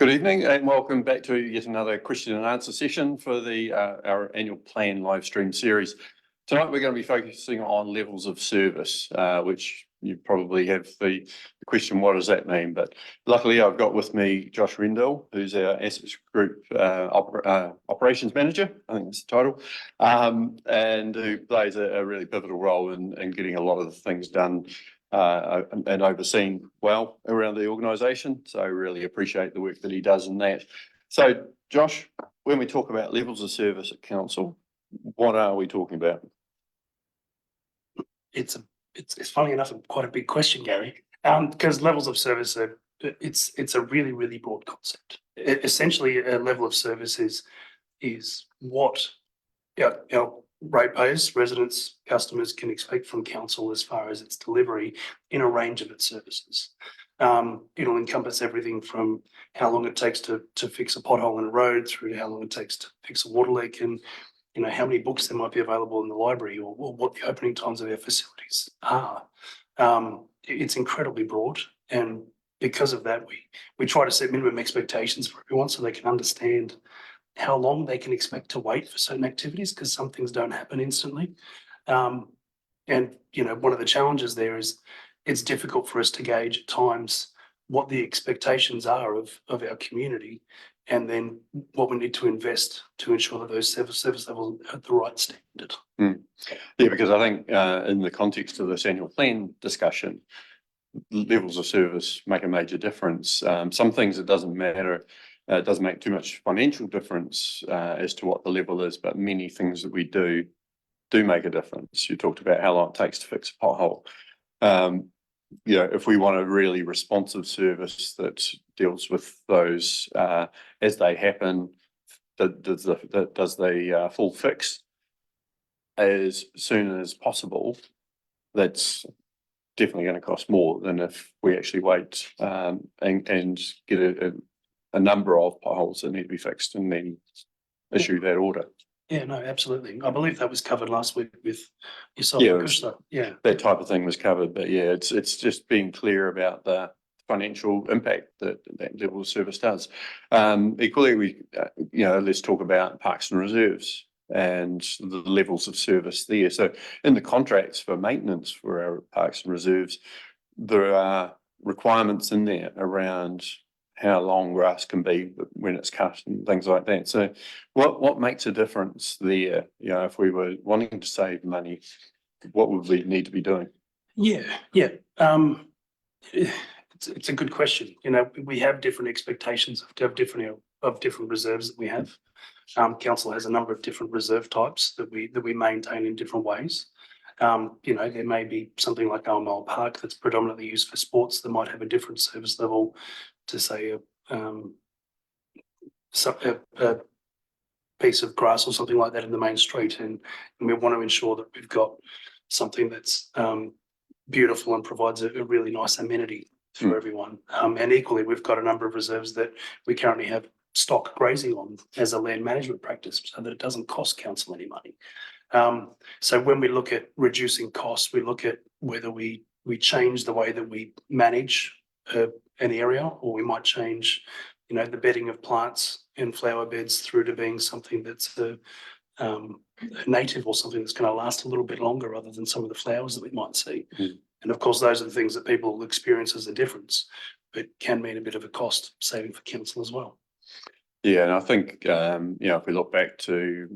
Good evening and welcome back to yet another question and answer session for our annual Plan live stream series. Tonight we're going to be focusing on levels of service, which you probably have the question, what does that mean? But luckily I've got with me Josh Rendell, who's our Assets Group Operations Manager, I think that's the title, and who plays a really pivotal role in getting a lot of the things done and overseen well around the organisation. So I really appreciate the work that he does in that. So Josh, when we talk about levels of service at council, what are we talking about? It's funny enough quite a big question, Gary, because levels of service it's a really broad concept. Essentially, a level of service is what our ratepayers, residents, customers can expect from council as far as its delivery in a range of its services. It'll encompass everything from how long it takes to fix a pothole in a road through to how long it takes to fix a water leak, and how many books there might be available in the library, or what the opening times of our facilities are. It's incredibly broad, and because of that, we try to set minimum expectations for everyone so they can understand how long they can expect to wait for certain activities, because some things don't happen instantly. And one of the challenges there is it's difficult for us to gauge at times what the expectations are of our community, and then what we need to invest to ensure that those service levels are at the right standard. Yeah, because I think in the context of this annual plan discussion, levels of service make a major difference. Some things it doesn't matter. It doesn't make too much financial difference as to what the level is, but many things that we do make a difference. You talked about how long it takes to fix a pothole. If we want a really responsive service that deals with those as they happen, does the full fix as soon as possible, that's definitely going to cost more than if we actually wait and get a number of potholes that need to be fixed and then issue that order. Yeah, no, absolutely. I believe that was covered last week with yourself. Yeah, that type of thing was covered, but yeah, it's just being clear about the financial impact that level of service does. Equally, let's talk about parks and reserves and the levels of service there. So in the contracts for maintenance for our parks and reserves, there are requirements in there around how long grass can be when it's cut and things like that. So what makes a difference there? If we were wanting to save money, what would we need to be doing? Yeah. It's a good question. We have different expectations of different reserves that we have. Council has a number of different reserve types that we maintain in different ways. There may be something like Almole Park that's predominantly used for sports that might have a different service level to, say, a piece of grass or something like that in the main street, and we want to ensure that we've got something that's beautiful and provides a really nice amenity for everyone. And equally, we've got a number of reserves that we currently have stock grazing on as a land management practice, so that it doesn't cost council any money. So when we look at reducing costs, we look at whether we change the way that we manage an area, or we might change, the bedding of plants and flower beds through to being something that's a native, or something that's going to last a little bit longer rather than some of the flowers that we might see. And of course, those are the things that people will experience as a difference, but can mean a bit of a cost saving for council as well. Yeah, and I think, if we look back to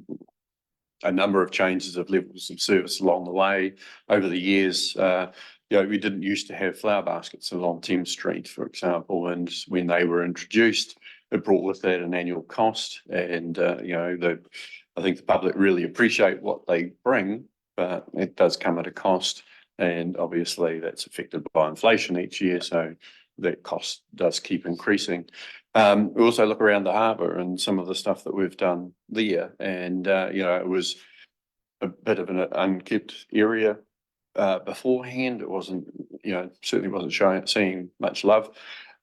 a number of changes of levels of service along the way over the years, we didn't used to have flower baskets along Thames Street, for example, and when they were introduced, it brought with that an annual cost. And, I think the public really appreciate what they bring, but it does come at a cost. And obviously that's affected by inflation each year, so that cost does keep increasing. We also look around the harbour and some of the stuff that we've done there, and it was a bit of an unkept area beforehand. It wasn't, certainly wasn't seeing much love,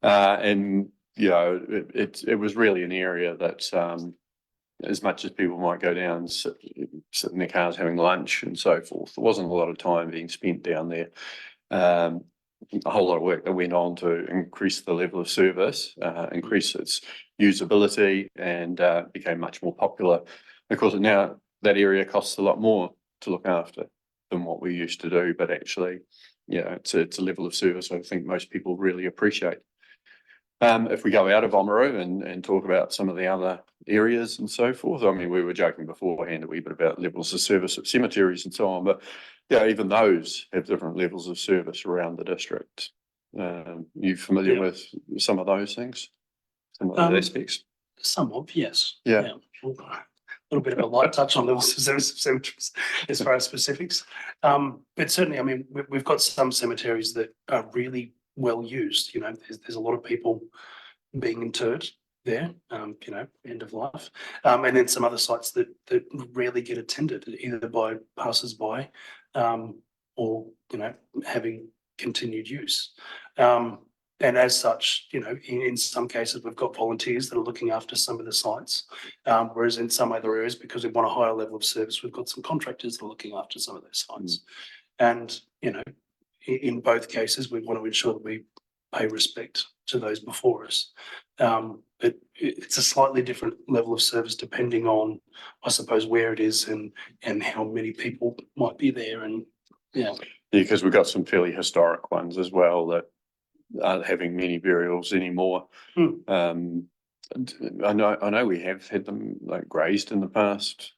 and it was really an area that, as much as people might go down and sit in their cars having lunch and so forth, there wasn't a lot of time being spent down there. a whole lot of work that went on to increase the level of service, increase its usability, and became much more popular. Of course, now that area costs a lot more to look after than what we used to do, but actually, yeah, it's a level of service I think most people really appreciate. If we go out of Oamaru and talk about some of the other areas and so forth, I mean, we were joking beforehand a wee bit about levels of service at cemeteries and so on, but yeah, even those have different levels of service around the district. You familiar with some of those things? Some of those aspects? Some of, yes. Yeah. A little bit of a light touch on levels of service of cemeteries as far as specifics. But certainly, I mean, we've got some cemeteries that are really well used. You know, there's a lot of people being interred there, you know, end of life. And then some other sites that rarely get attended, either by passers-by or, you know, having continued use. And as such, you know, in some cases, we've got volunteers that are looking after some of the sites, whereas in some other areas, because we want a higher level of service, we've got some contractors that are looking after some of those sites. And, you know, in both cases, we want to ensure that we pay respect to those before us. But it's a slightly different level of service depending on, I suppose, where it is and how many people might be there. And yeah, because we've got some fairly historic ones as well that aren't having many burials anymore. I know we have had them like grazed in the past.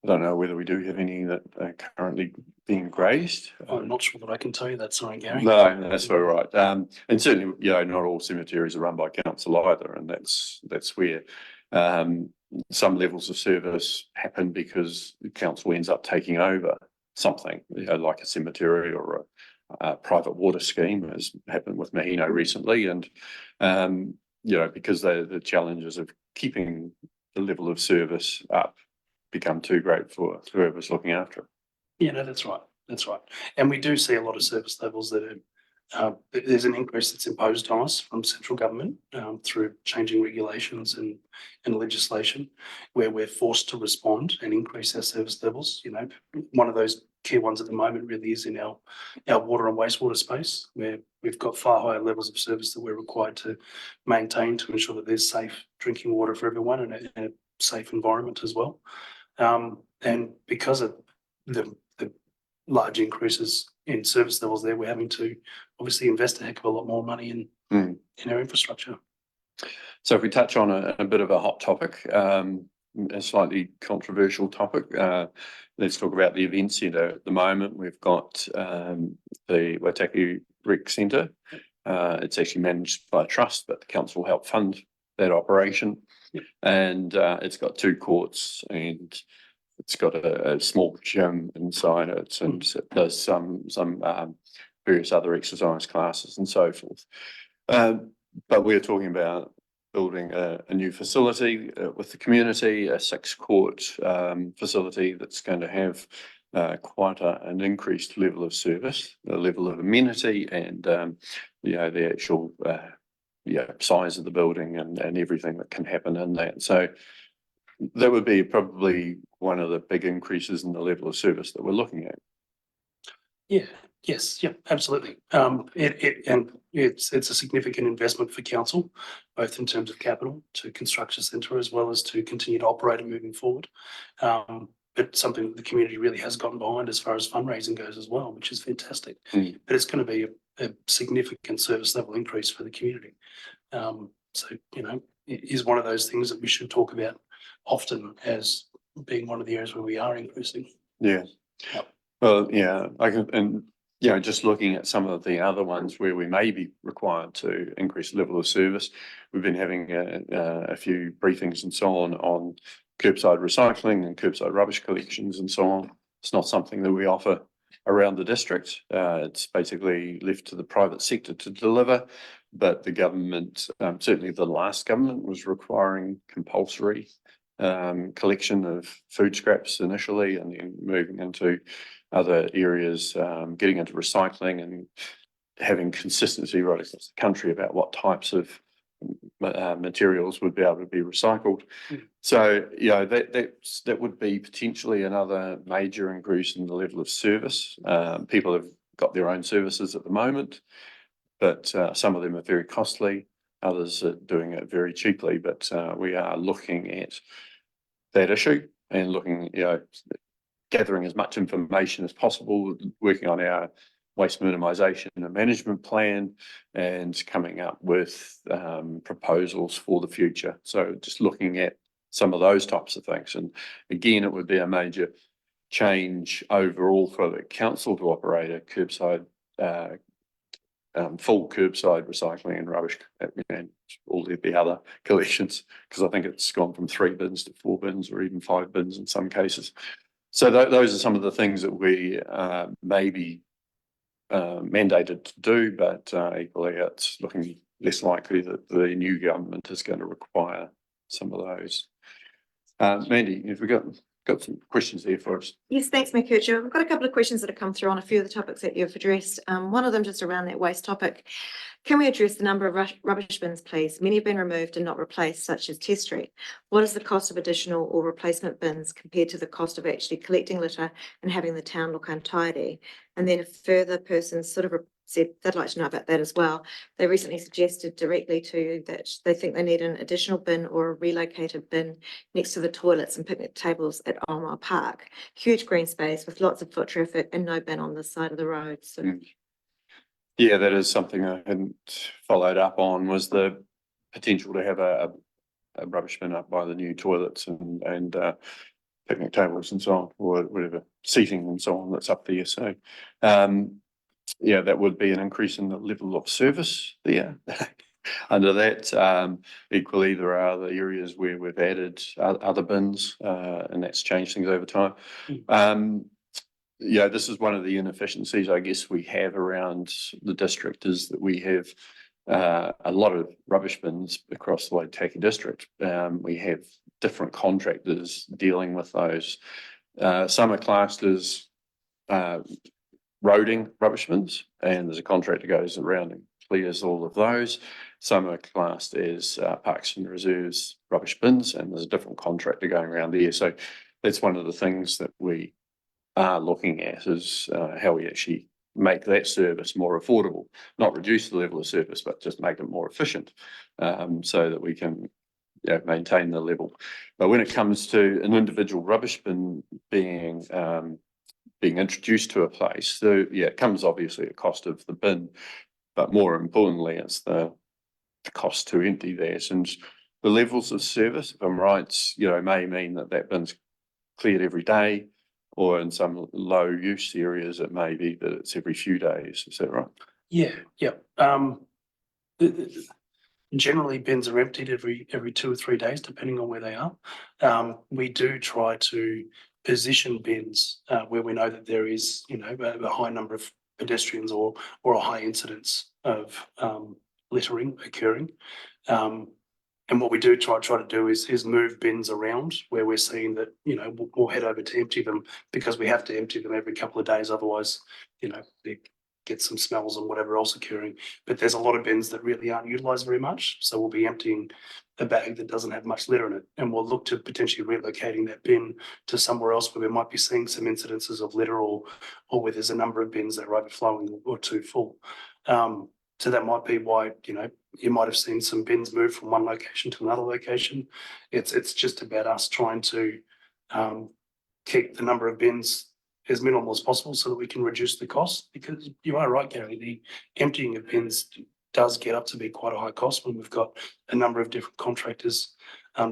I don't know whether we do have any that are currently being grazed. I'm not sure that I can tell you that, sorry, Gary. No, that's all right. And certainly, you know, not all cemeteries are run by council either, and that's where some levels of service happen because the council ends up taking over something, you know, like a cemetery or a private water scheme, as happened with Mahino recently, and you know, because the challenges of keeping the level of service up become too great for whoever's looking after it. Yeah, no, that's right. That's right. And we do see a lot of service levels that are, there's an increase that's imposed on us from central government through changing regulations and legislation where we're forced to respond and increase our service levels. You know, one of those key ones at the moment really is in our water and wastewater space, where we've got far higher levels of service that we're required to maintain to ensure that there's safe drinking water for everyone and a safe environment as well. And because of the large increases in service levels there, we're having to obviously invest a heck of a lot more money in our infrastructure. So if we touch on a bit of a hot topic, a slightly controversial topic, let's talk about the event centre. At the moment, we've got the Waitaki Rec Centre. It's actually managed by a trust, but the council helped fund that operation. Yep. And it's got 2 courts and it's got a small gym inside it, and it does some various other exercise classes and so forth. But we're talking about building a new facility with the community, a 6-court facility that's going to have quite an increased level of service, a level of amenity, and you know, the actual size of the building and everything that can happen in that. So that would be probably one of the big increases in the level of service that we're looking at. Yeah. Yes. Yep. Absolutely. It's a significant investment for council, both in terms of capital to construct a centre as well as to continue to operate and moving forward. But something that the community really has gotten behind as far as fundraising goes as well, which is fantastic. But it's going to be a significant service level increase for the community. So, you know, it is one of those things that we should talk about often as being one of the areas where we are increasing. Yeah. Yep. Well, yeah, and you know, just looking at some of the other ones where we may be required to increase the level of service, we've been having a few briefings and so on curbside recycling and curbside rubbish collections and so on. It's not something that we offer around the district. It's basically left to the private sector to deliver, but the government, certainly the last government, was requiring compulsory collection of food scraps initially, and then moving into other areas, getting into recycling and having consistency right across the country about what types of materials would be able to be recycled. So, you know, that would be potentially another major increase in the level of service. People have got their own services at the moment, but some of them are very costly. Others are doing it very cheaply, but we are looking at that issue and looking, gathering as much information as possible, working on our waste minimisation and management plan, and coming up with proposals for the future. So just looking at some of those types of things. And again, it would be a major change overall for the council to operate a curbside, full curbside recycling and rubbish and all the other collections, because I think it's gone from 3 bins to 4 bins or even 5 bins in some cases. So those are some of the things that we may be mandated to do, but equally it's looking less likely that the new government is going to require some of those. Mandy, have we got some questions there for us? Yes, thanks, Mayor Kircher. We've got a couple of questions that have come through on a few of the topics that you've addressed. One of them just around that waste topic. Can we address the number of rubbish bins, please? Many have been removed and not replaced, such as Test Street. What is the cost of additional or replacement bins compared to the cost of actually collecting litter and having the town look untidy? And then a further person sort of said they'd like to know about that as well. They recently suggested directly to you that they think they need an additional bin or a relocated bin next to the toilets and picnic tables at Olmar Park. Huge green space with lots of foot traffic and no bin on this side of the road. So. Yeah, that is something I hadn't followed up on, was the potential to have a rubbish bin up by the new toilets and picnic tables and so on, or whatever, seating and so on that's up there. So yeah, that would be an increase in the level of service there. Under that, equally, there are other areas where we've added other bins, and that's changed things over time. Yeah, this is one of the inefficiencies, I guess, we have around the district, is that we have a lot of rubbish bins across the Waitaki District. We have different contractors dealing with those. Some are classed as roading rubbish bins, and there's a contractor goes around and clears all of those. Some are classed as parks and reserves rubbish bins, and there's a different contractor going around there. So that's one of the things that we are looking at, is how we actually make that service more affordable, not reduce the level of service, but just make it more efficient, so that we can maintain the level. But when it comes to an individual rubbish bin being introduced to a place, so yeah, it comes obviously at cost of the bin, but more importantly, it's the cost to empty that. And the levels of service, if I'm right, may mean that bin's cleared every day, or in some low use areas, it may be that it's every few days. Is that right? Yeah. Generally, bins are emptied every 2 or 3 days, depending on where they are. We do try to position bins where we know that there is, a high number of pedestrians or a high incidence of littering occurring. And what we do try to do is move bins around where we're seeing that, we'll head over to empty them, because we have to empty them every couple of days. Otherwise, they get some smells and whatever else occurring. But there's a lot of bins that really aren't utilised very much. So we'll be emptying a bag that doesn't have much litter in it, and we'll look to potentially relocating that bin to somewhere else where we might be seeing some incidences of litter, or where there's a number of bins that are overflowing or too full. So that might be why, you might have seen some bins move from one location to another location. It's just about us trying to keep the number of bins as minimal as possible so that we can reduce the cost, because you are right, Gary, the emptying of bins does get up to be quite a high cost when we've got a number of different contractors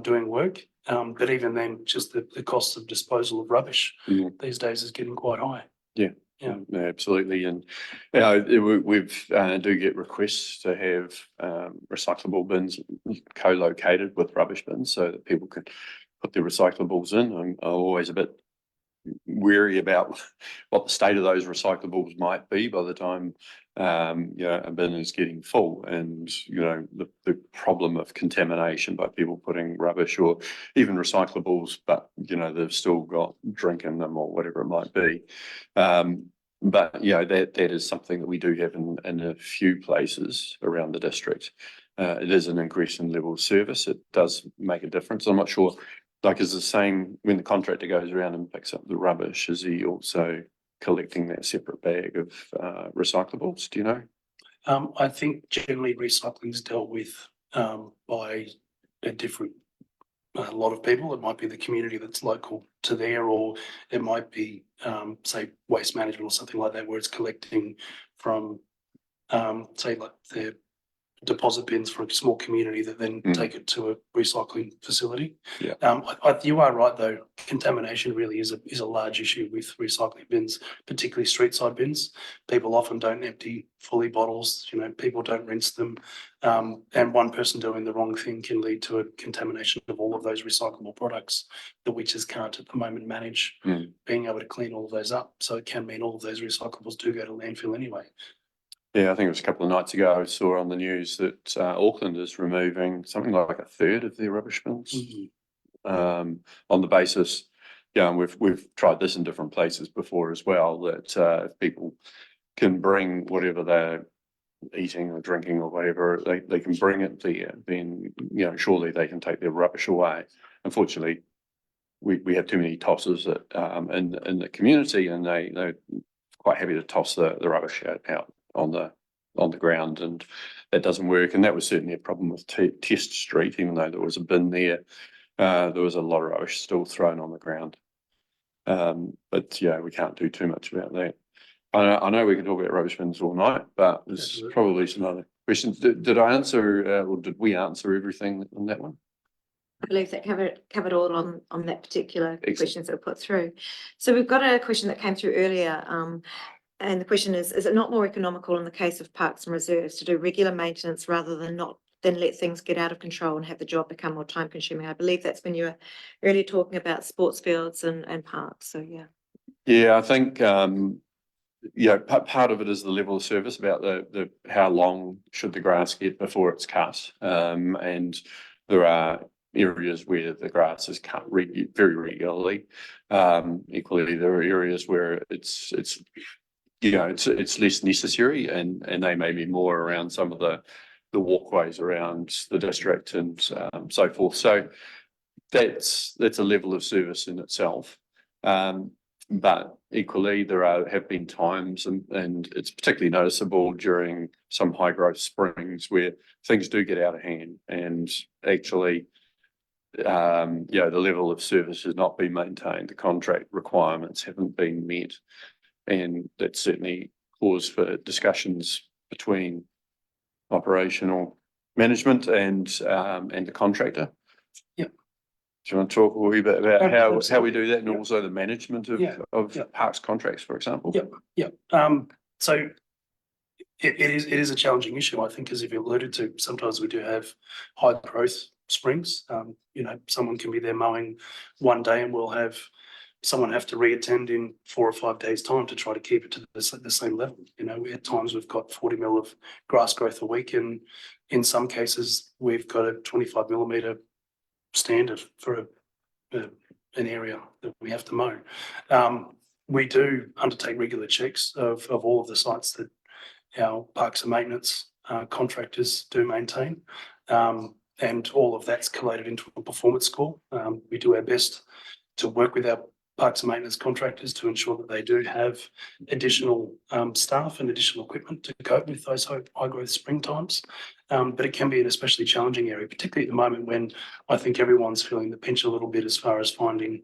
doing work. But even then, just the cost of disposal of rubbish these days is getting quite high. Yeah. Yeah, absolutely. And we've do get requests to have recyclable bins co-located with rubbish bins so that people can put their recyclables in. I'm always a bit wary about what the state of those recyclables might be by the time a bin is getting full, and the problem of contamination by people putting rubbish or even recyclables, but they've still got drink in them or whatever it might be. But that is something that we do have in a few places around the district. It is an increase in level of service. It does make a difference. I'm not sure, is the same when the contractor goes around and picks up the rubbish, is he also collecting that separate bag of recyclables? Do you know? I think generally recycling is dealt with by a lot of people. It might be the community that's local to there, or it might be say waste management or something like that, where it's collecting from say like their deposit bins for a small community that then take it to a recycling facility. Yeah. You are right though. Contamination really is a large issue with recycling bins, particularly street side bins. People often don't empty fully bottles. You know, people don't rinse them, and one person doing the wrong thing can lead to a contamination of all of those recyclable products that we just can't at the moment manage being able to clean all of those up. So it can mean all of those recyclables do go to landfill anyway. Yeah, I think it was a couple of nights ago I saw on the news that Auckland is removing something like a third of their rubbish bins on the basis, and we've tried this in different places before as well, that if people can bring whatever they're eating or drinking or whatever, they can bring it there, then, surely they can take their rubbish away. Unfortunately, we have too many tossers in the community, and they're quite happy to toss the rubbish out on the ground, and that doesn't work. And that was certainly a problem with Test Street. Even though there was a bin there, there was a lot of rubbish still thrown on the ground. But yeah, we can't do too much about that. I know we can talk about rubbish bins all night, but there's probably some other questions. Did I answer, or did we answer everything on that one? I believe that covered all on that particular Excellent. questions that were put through. So we've got a question that came through earlier. And the question is it not more economical in the case of parks and reserves to do regular maintenance rather than let things get out of control and have the job become more time consuming? I believe that's when you were earlier talking about sports fields and parks. So yeah. Yeah, I think part of it is the level of service, about the how long should the grass get before it's cut, and there are areas where the grass is cut very regularly. Equally, there are areas where it's less necessary, and they may be more around some of the walkways around the district and so forth. So that's a level of service in itself. But equally, there have been times, and it's particularly noticeable during some high growth springs, where things do get out of hand, and actually the level of service has not been maintained. The contract requirements haven't been met. And that's certainly cause for discussions between operational management and the contractor. Yep. Do you want to talk a wee bit about how we do that, and Yep. also the management of parks contracts, for example? Yep. So it is a challenging issue, I think, as you've alluded to. Sometimes we do have high growth springs. Someone can be there mowing one day, and we'll have someone have to reattend in 4 or 5 days' time to try to keep it to the same level. At times we've got 40 mil of grass growth a week, and in some cases we've got a 25 millimetre standard for an area that we have to mow. We do undertake regular checks of all of the sites that our parks and maintenance contractors do maintain, and all of that's collated into a performance score. We do our best to work with our parks and maintenance contractors to ensure that they do have additional staff and additional equipment to cope with those high growth spring times. But it can be an especially challenging area, particularly at the moment when I think everyone's feeling the pinch a little bit as far as finding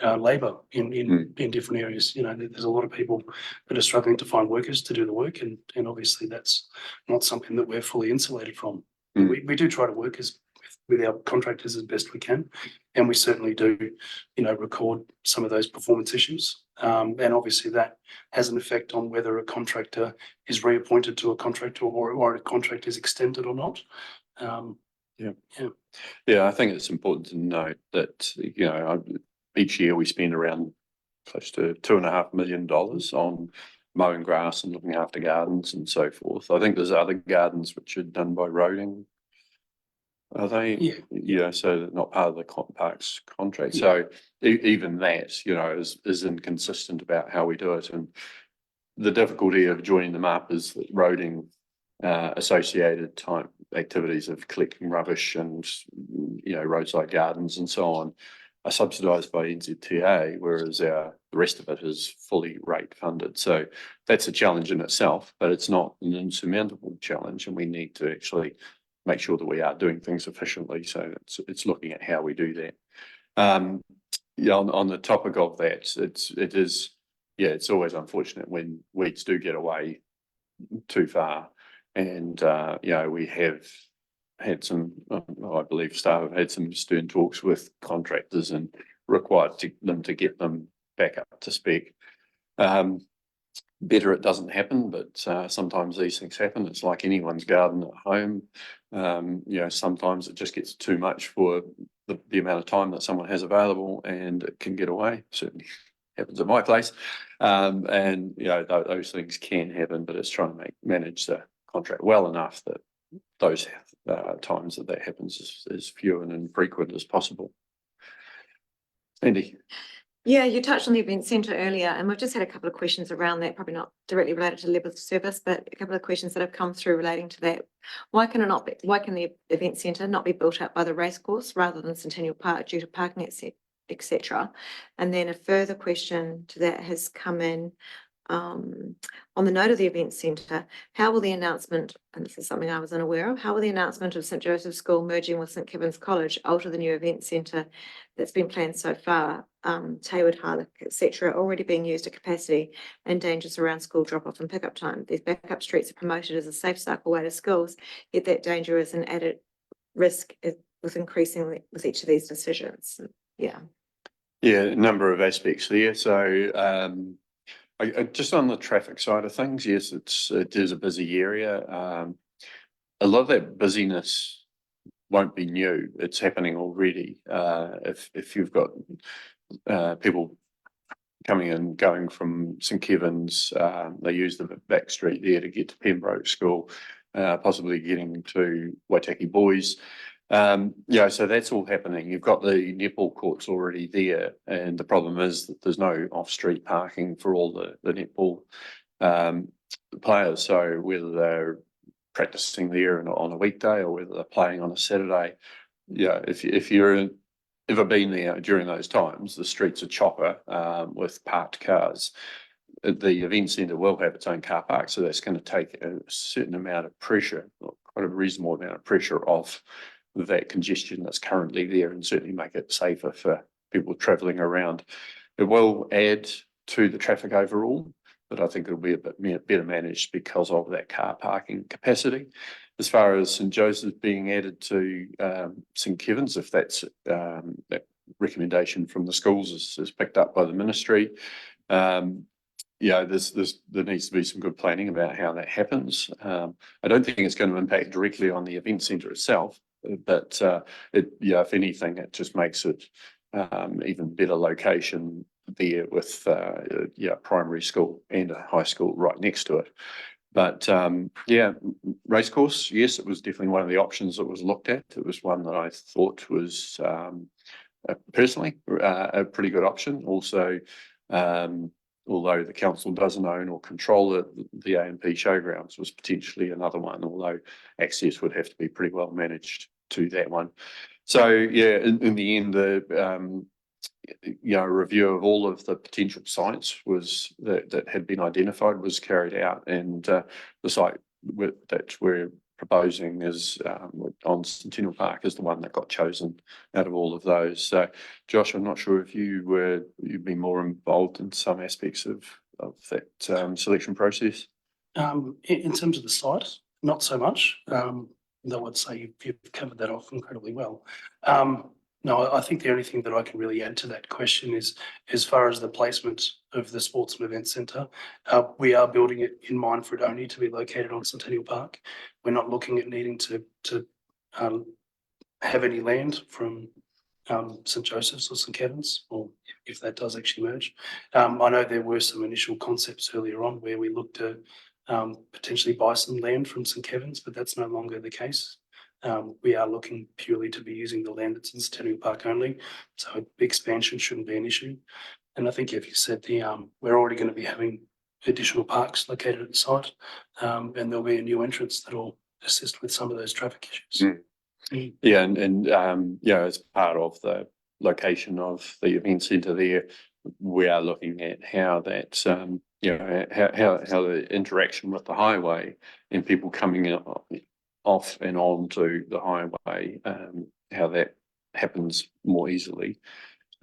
labour in different areas. There's a lot of people that are struggling to find workers to do the work, and obviously that's not something that we're fully insulated from. We do try to work with our contractors as best we can, and we certainly do, record some of those performance issues. And obviously that has an effect on whether a contractor is reappointed to a contract or a contract is extended or not. I think it's important to note that, each year we spend around close to $2.5 million on mowing grass and looking after gardens and so forth. I think there's other gardens which are done by roading. Are they? Yeah. So they're not part of the parks contract. Yeah. So even that, is inconsistent about how we do it. And the difficulty of joining them up is that roading associated type activities of collecting rubbish and, roadside gardens and so on are subsidised by NZTA, whereas the rest of it is fully rate funded. So that's a challenge in itself, but it's not an insurmountable challenge, and we need to actually make sure that we are doing things efficiently. So it's looking at how we do that. Yeah, on the topic of that, it's always unfortunate when weeds do get away too far, and we have had some, I believe staff have had some stern talks with contractors and required them to get them back up to spec. Better it doesn't happen, but sometimes these things happen. It's like anyone's garden at home. Sometimes it just gets too much for the amount of time that someone has available, and it can get away. Certainly happens at my place. Those things can happen, but it's trying to manage the contract well enough that those times that happens is as few and infrequent as possible. Andy. Yeah, you touched on the event centre earlier, and we've just had a couple of questions around that, probably not directly related to level of service, but a couple of questions that have come through relating to that. Why can the event centre not be built up by the racecourse rather than Centennial Park due to parking, etc.? And then a further question to that has come in. On the note of the event centre, how will the announcement, and this is something I was unaware of, how will the announcement of St Joseph's School merging with St Kevin's College alter the new event centre that's been planned so far, Tayward, Harlech, etc., already being used at capacity and dangers around school drop-off and pick-up time? These backup streets are promoted as a safe cycle way to schools, yet that danger is an added risk with increasingly with each of these decisions. Yeah, a number of aspects there. So just on the traffic side of things, yes, it is a busy area. A lot of that busyness won't be new. It's happening already. If you've got people coming and going from St Kevin's, they use the back street there to get to Pembroke School, possibly getting to Waitaki Boys. So that's all happening. You've got the netball courts already there, and the problem is that there's no off-street parking for all the netball players. So whether they're practicing there on a weekday or whether they're playing on a Saturday, if you're ever been there during those times, the streets are chocker with parked cars. The event centre will have its own car park, so that's going to take a certain amount of pressure, quite a reasonable amount of pressure off that congestion that's currently there, and certainly make it safer for people travelling around. It will add to the traffic overall, but I think it'll be a bit better managed because of that car parking capacity. As far as St Joseph's being added to St Kevin's, if that's that recommendation from the schools is picked up by the ministry, there needs to be some good planning about how that happens. I don't think it's going to impact directly on the event centre itself, but if anything, it just makes it even better location there with primary school and a high school right next to it. But racecourse, yes, it was definitely one of the options that was looked at. It was one that I thought was personally a pretty good option. Also, although the council doesn't own or control the A&P showgrounds was potentially another one, although access would have to be pretty well managed to that one. So in the end, a review of all of the potential sites was that had been identified was carried out, and the site that we're proposing is on Centennial Park is the one that got chosen out of all of those. So, Josh, I'm not sure if you'd be more involved in some aspects of that selection process. In terms of the site, not so much. Though I'd say you've covered that off incredibly well. No, I think the only thing that I can really add to that question is, as far as the placement of the Sports and Events Centre, we are building it in mind for it only to be located on Centennial Park. We're not looking at needing to have any land from St Joseph's or St Kevin's, or if that does actually merge. I know there were some initial concepts earlier on where we looked to potentially buy some land from St Kevin's, but that's no longer the case. We are looking purely to be using the land that's in Centennial Park only, so expansion shouldn't be an issue. And I think if you said we're already going to be having additional parks located at the site, and there'll be a new entrance that will assist with some of those traffic issues. Yeah, and as part of the location of the event centre there, we are looking at how that, you know, how the interaction with the highway and people coming off and on to the highway, how that happens more easily.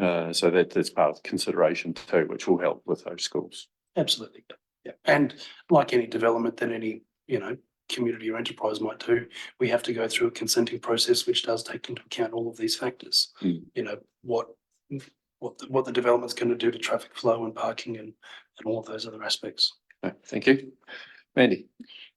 So that's part of the consideration too, which will help with those schools. Absolutely. Yeah. And like any development that any, you know, community or enterprise might do, we have to go through a consenting process, which does take into account all of these factors. Mm. You know, what the development's going to do to traffic flow and parking and all of those other aspects. Thank you. Mandy.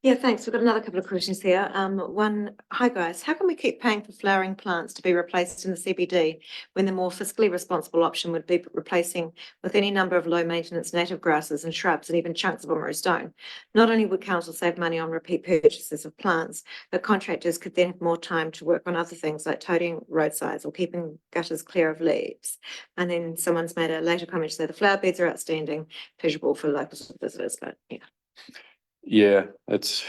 Yeah, thanks. We've got another couple of questions here. One, hi guys, how can we keep paying for flowering plants to be replaced in the CBD when the more fiscally responsible option would be replacing with any number of low maintenance native grasses and shrubs and even chunks of Oamaru stone? Not only would council save money on repeat purchases of plants, but contractors could then have more time to work on other things like toting roadsides or keeping gutters clear of leaves. And then someone's made a later comment to say the flower beds are outstanding, pleasurable for local visitors, but yeah. Yeah, it's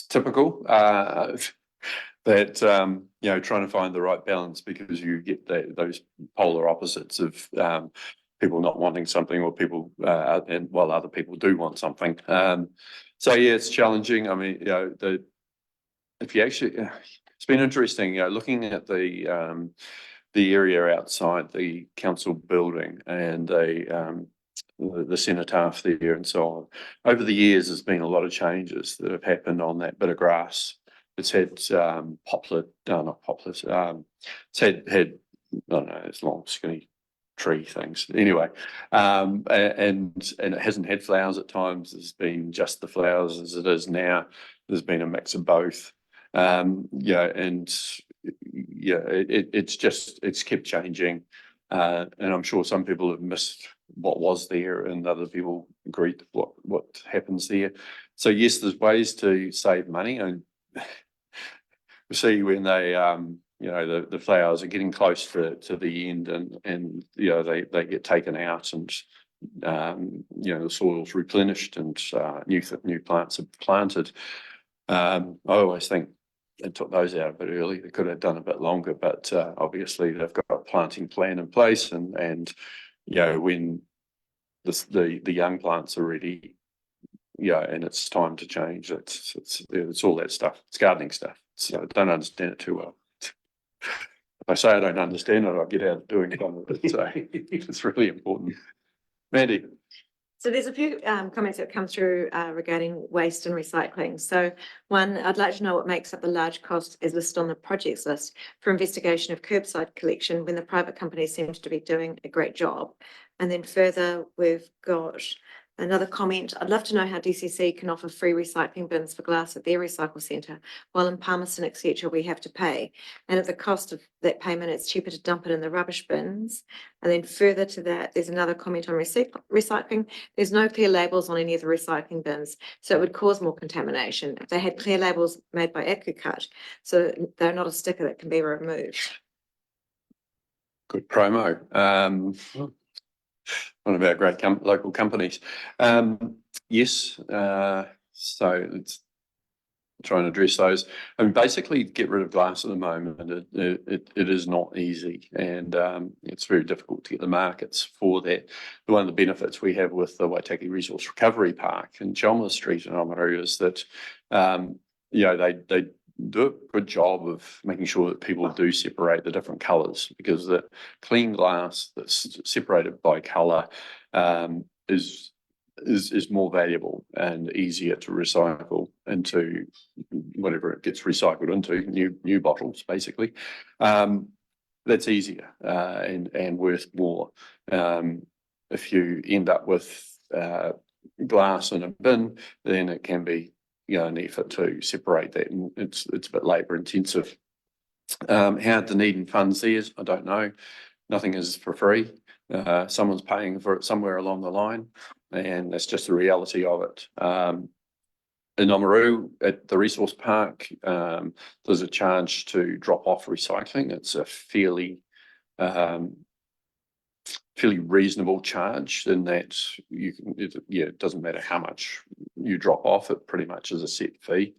typical that you know, trying to find the right balance, because you get those polar opposites of people not wanting something or people and while other people do want something. So yeah, it's challenging. I mean, you know, if you actually, it's been interesting, you know, looking at the area outside the council building and the cenotaph there and so on. Over the years, there's been a lot of changes that have happened on that bit of grass. It's had poplar, no, not poplars. It's had I don't know, it's long, skinny tree things. Anyway, and it hasn't had flowers at times. There's been just the flowers as it is now. There's been a mix of both. Yeah, and yeah, it's kept changing. And I'm sure some people have missed what was there and other people agreed what happens there. So yes, there's ways to save money, and we see when they you know, the flowers are getting close to the end and you know, they get taken out and you know, the soil's replenished and new plants are planted. I always think they took those out a bit early. They could have done a bit longer, but obviously they've got a planting plan in place, and you know, when the young plants are ready, yeah, and it's time to change. It's all that stuff. It's gardening stuff. So I don't understand it too well. If I say I don't understand it, I'll get out of doing some of it. So it's really important. Mandy. So there's a few comments that come through regarding waste and recycling. So one, I'd like to know what makes up the large cost as listed on the projects list for investigation of curbside collection when the private companies seem to be doing a great job. And then further, we've got another comment. I'd love to know how DCC can offer free recycling bins for glass at their recycle centre, while in Palmerston, etc., we have to pay. And at the cost of that payment, it's cheaper to dump it in the rubbish bins. And then further to that, there's another comment on recycling. There's no clear labels on any of the recycling bins, so it would cause more contamination. If they had clear labels made by AccuCut, so they're not a sticker that can be removed. Good promo. One of our great local companies. Yes, so it's trying to address those. I mean, basically, get rid of glass at the moment. It is not easy, and it's very difficult to get the markets for that. One of the benefits we have with the Waitaki Resource Recovery Park in Chelmsford Street in Oamaru is that you know, they do a good job of making sure that people do separate the different colours, because the clean glass that's separated by colour is more valuable and easier to recycle into whatever it gets recycled into, new bottles basically. That's easier and worth more. If you end up with glass in a bin, then it can be, you know, an effort to separate that, and it's a bit labour intensive. How Dunedin funds theirs, I don't know. Nothing is for free. Someone's paying for it somewhere along the line, and that's just the reality of it. In Oamaru at the resource park, there's a charge to drop off recycling. It's a fairly reasonable charge in that you can, it doesn't matter how much you drop off, it pretty much is a set fee.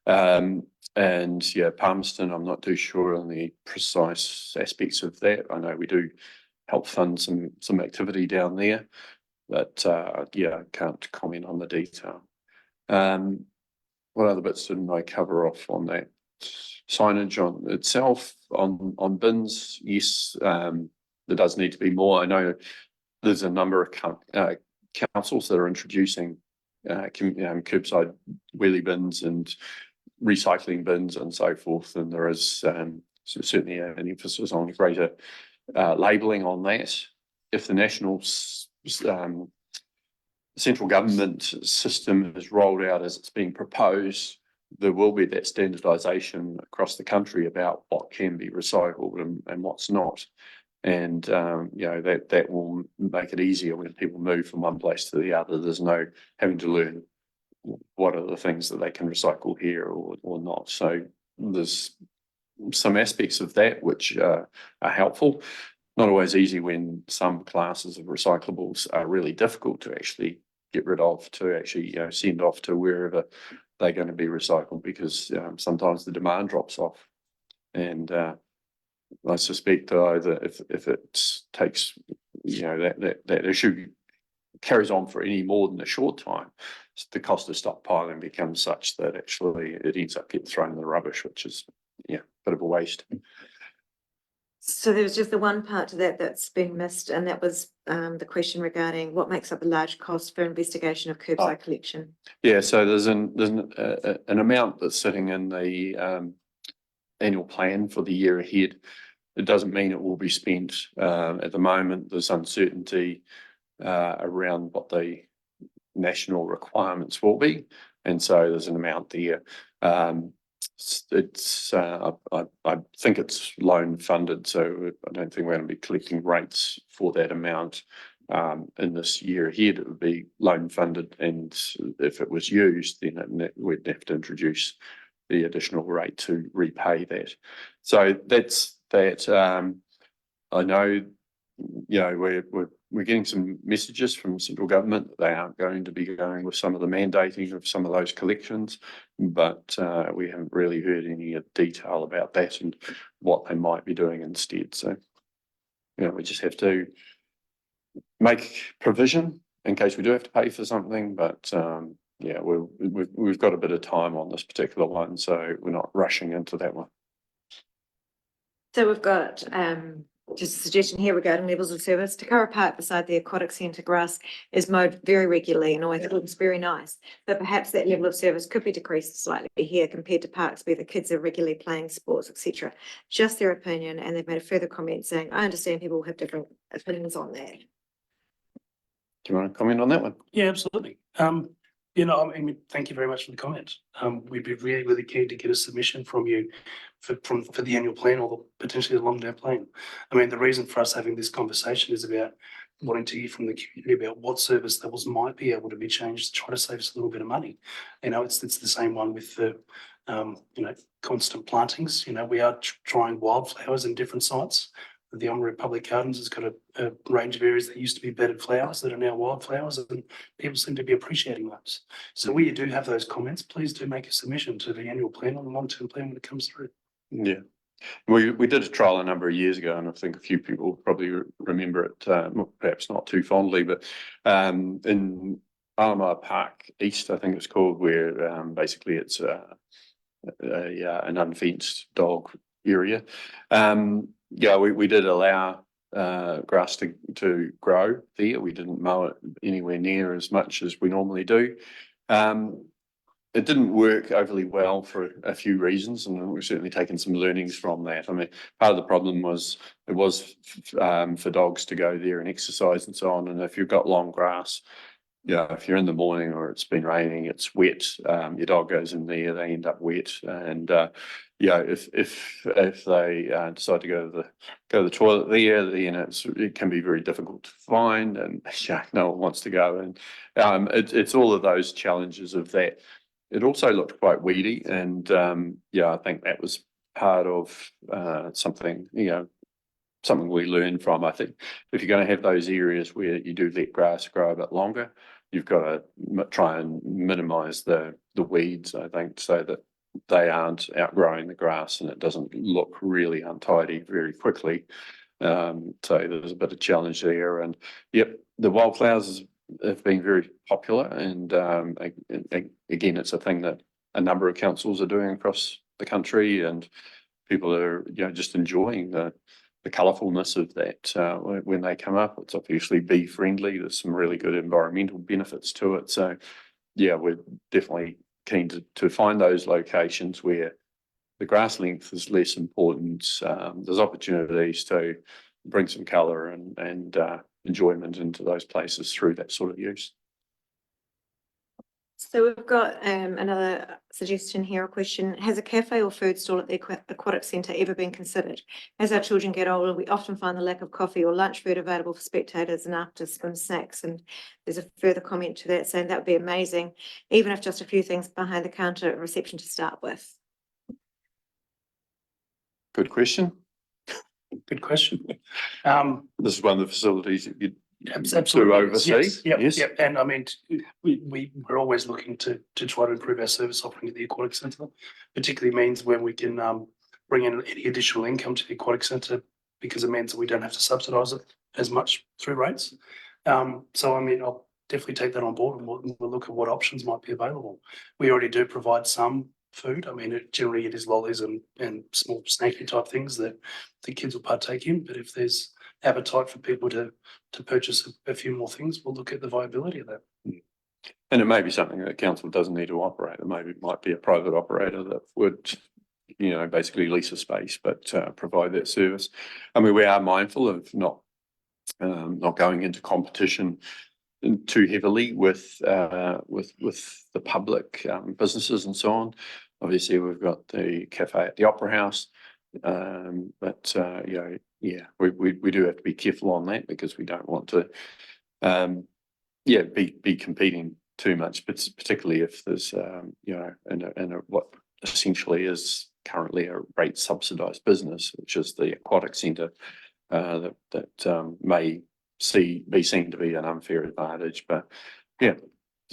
And yeah, Palmerston, I'm not too sure on the precise aspects of that. I know we do help fund some activity down there, but yeah, I can't comment on the detail. What other bits didn't I cover off on that? Signage on itself, on bins, yes, there does need to be more. I know there's a number of councils that are introducing curbside wheelie bins and recycling bins and so forth, and there is certainly an emphasis on greater labelling on that. If the national central government system is rolled out as it's being proposed, there will be that standardisation across the country about what can be recycled and what's not. And you know, that will make it easier when people move from one place to the other. There's no having to learn what are the things that they can recycle here or not. So there's some aspects of that which are helpful. Not always easy when some classes of recyclables are really difficult to actually get rid of, to actually send off to wherever they're going to be recycled, because sometimes the demand drops off. And I suspect though that if it takes that issue carries on for any more than a short time, the cost of stockpiling becomes such that actually it ends up getting thrown in the rubbish, which is a bit of a waste. So there was just the one part to that that's been missed, and that was the question regarding what makes up the large cost for investigation of curbside collection. Yeah, so there's an amount that's sitting in the annual plan for the year ahead. It doesn't mean it will be spent. At the moment, there's uncertainty around what the national requirements will be, and so there's an amount there. It's I think it's loan funded, so I don't think we're going to be collecting rates for that amount in this year ahead. It would be loan funded, and if it was used, then we'd have to introduce the additional rate to repay that. So that's that. I know, we're getting some messages from central government that they aren't going to be going with some of the mandating of some of those collections, but we haven't really heard any detail about that and what they might be doing instead. So, we just have to make provision in case we do have to pay for something, but we've got a bit of time on this particular one, so we're not rushing into that one. So we've got just a suggestion here regarding levels of service. Takara Park beside the aquatic centre grass is mowed very regularly and always looks very nice, but perhaps that level of service could be decreased slightly here compared to parks where the kids are regularly playing sports, etc. Just their opinion, and they've made a further comment saying, I understand people have different opinions on that. Do you want to comment on that one? Yeah, absolutely. Thank you very much for the comment. We'd be really, really keen to get a submission from you for the annual plan or potentially the long-term plan. I mean, the reason for us having this conversation is about wanting to hear from the community about what service levels might be able to be changed to try to save us a little bit of money. It's the same one with the constant plantings. We are trying wildflowers in different sites. The Oamaru Public Gardens has got a range of areas that used to be bedded flowers that are now wildflowers, and people seem to be appreciating those. So where you do have those comments, please do make a submission to the annual plan or the long-term plan when it comes through. Yeah, we did a trial a number of years ago, and I think a few people probably remember it, perhaps not too fondly, but in Alamar Park East, I think it's called, where basically it's an unfenced dog area. We did allow grass to grow there. We didn't mow it anywhere near as much as we normally do. It didn't work overly well for a few reasons, and we've certainly taken some learnings from that. I mean, part of the problem was it was for dogs to go there and exercise and so on. And if you've got long grass, if you're in the morning or it's been raining, it's wet, your dog goes in there, they end up wet, and if they decide to go to the toilet there, then it can be very difficult to find, and no one wants to go. And it's all of those challenges of that. It also looked quite weedy, and I think that was part of something we learned from. I think if you're going to have those areas where you do let grass grow a bit longer, you've got to try and minimise the weeds, I think, so that they aren't outgrowing the grass and it doesn't look really untidy very quickly. So there's a bit of challenge there, and yep, the wildflowers have been very popular, and again, it's a thing that a number of councils are doing across the country, and people are, just enjoying the colourfulness of that when they come up. It's obviously bee friendly. There's some really good environmental benefits to it. So yeah, we're definitely keen to find those locations where the grass length is less important. There's opportunities to bring some colour and enjoyment into those places through that sort of use. So we've got another suggestion here, a question. Has a cafe or food stall at the aquatic centre ever been considered? As our children get older, we often find the lack of coffee or lunch food available for spectators and after swim snacks. And there's a further comment to that saying that would be amazing, even if just a few things behind the counter at reception to start with. Good question. Good question. This is one of the facilities that you Absolutely. oversee. Yes. Yep. Yes. Yep. And I mean, we're always looking to try to improve our service offering at the aquatic centre, particularly means when we can bring in any additional income to the aquatic centre, because it means that we don't have to subsidise it as much through rates. So I mean, I'll definitely take that on board, and we'll look at what options might be available. We already do provide some food. I mean, generally it is lollies and small snacky type things that the kids will partake in. But if there's appetite for people to purchase a few more things, we'll look at the viability of that. And it may be something that council doesn't need to operate. It might be a private operator that would, basically lease a space, but provide that service. I mean, we are mindful of not going into competition too heavily with the public businesses and so on. Obviously, we've got the cafe at the Opera House, but we do have to be careful on that, because we don't want to be competing too much, but particularly if there's in what essentially is currently a rate subsidised business, which is the aquatic centre, that may be seen to be an unfair advantage. But yeah,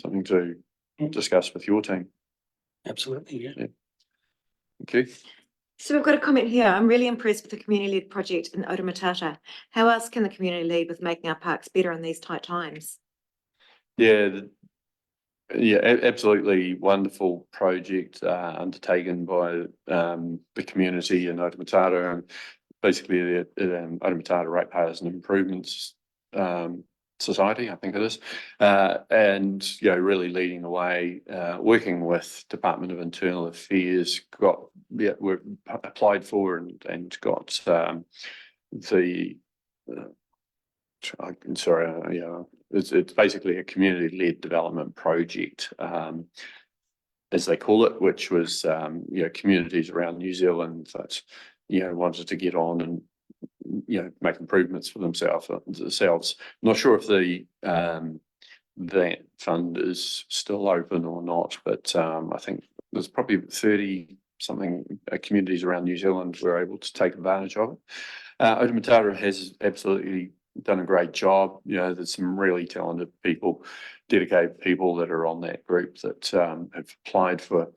something to discuss with your team. Absolutely, yeah. Okay. So we've got a comment here. I'm really impressed with the community-led project in Otamatata. How else can the community lead with making our parks better in these tight times? Yeah, absolutely wonderful project undertaken by the community in Otamatata, and basically the Otamatata Ratepayers and Improvements Society, I think it is, and really leading the way, working with Department of Internal Affairs. We're applied for and got it's basically a community-led development project, as they call it, which was communities around New Zealand that wanted to get on and make improvements for themselves. I'm not sure if that fund is still open or not, but I think there's probably 30 something communities around New Zealand were able to take advantage of it. Otamatata has absolutely done a great job. There's some really talented people, dedicated people that are on that group that have applied for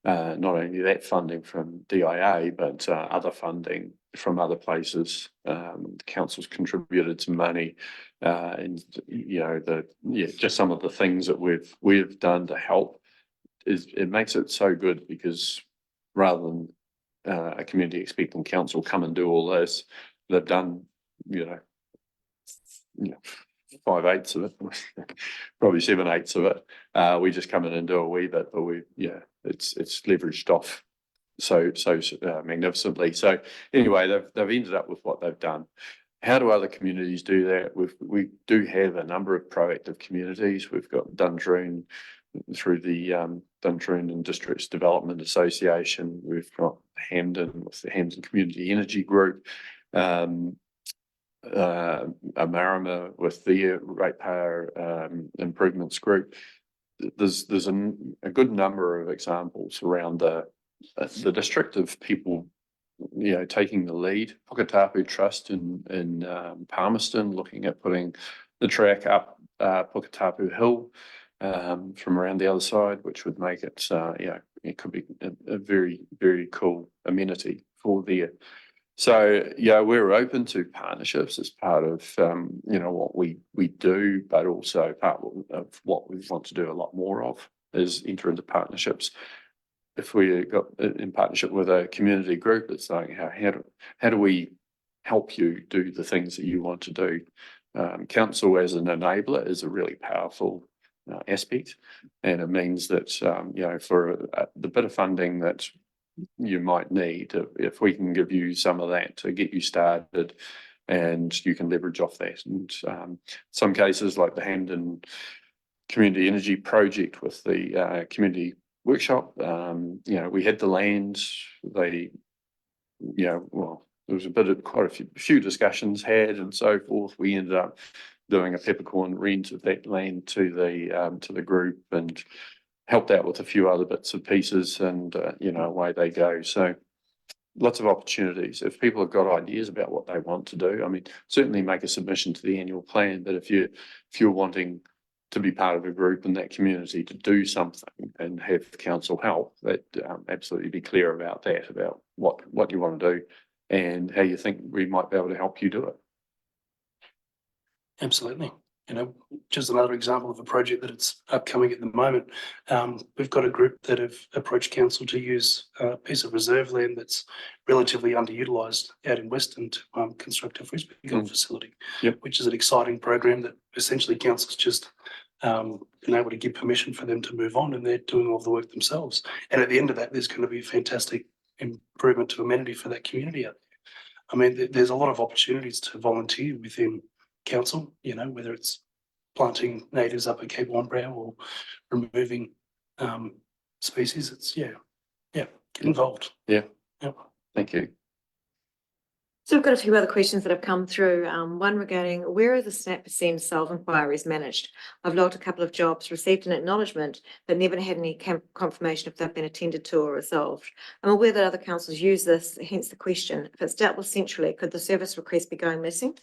not only that funding from DIA, but other funding from other places. The council's contributed some money, and just some of the things that we've done to help it makes it so good, because rather than a community expecting council come and do all this, they've done 5/8 of it, probably 7/8 of it. We just come in and do a wee bit, but it's leveraged off so magnificently. So anyway, they've ended up with what they've done. How do other communities do that? We do have a number of proactive communities. We've got Dundroon through the Dundroon and Districts Development Association. We've got Hampden with the Hampden Community Energy Group, Amarama with the Ratepayer Improvements Group. There's a good number of examples around the district of people taking the lead. Puketapu Trust in Palmerston, looking at putting the track up Puketapu Hill. from around the other side, which would make it, it could be a very, very cool amenity for there. So, yeah, we're open to partnerships as part of, what we do, but also part of what we want to do a lot more of is enter into partnerships. If we got in partnership with a community group, it's like, how do we help you do the things that you want to do? Council as an enabler is a really powerful aspect, and it means that, for the bit of funding that you might need, if we can give you some of that to get you started, and you can leverage off that. And some cases like the Hamden Community Energy Project with the community workshop, we had the land, there was quite a few discussions had and so forth. We ended up doing a peppercorn rent of that land to the group, and helped out with a few other bits and pieces, and away they go. So lots of opportunities. If people have got ideas about what they want to do, I mean, certainly make a submission to the annual plan. But if you're wanting to be part of a group in that community to do something and have council help, that absolutely be clear about that, about what you want to do and how you think we might be able to help you do it. Absolutely. Just another example of a project that it's upcoming at the moment. We've got a group that have approached council to use a piece of reserve land that's relatively underutilised out in Western to construct a frisbee golf facility, which is an exciting program that essentially council's just been able to give permission for them to move on, and they're doing all the work themselves. And at the end of that, there's going to be a fantastic improvement to amenity for that community out there. I mean, there's a lot of opportunities to volunteer within council, whether it's planting natives up at Cape Wombrau or removing species. It's get involved. Yeah. Thank you. So we've got a few other questions that have come through. One regarding, where are the SNAP% solve inquiries managed? I've logged a couple of jobs, received an acknowledgement, but never had any confirmation if they've been attended to or resolved. I'm aware that other councils use this, hence the question. If it's dealt with centrally, could the service request be going missing?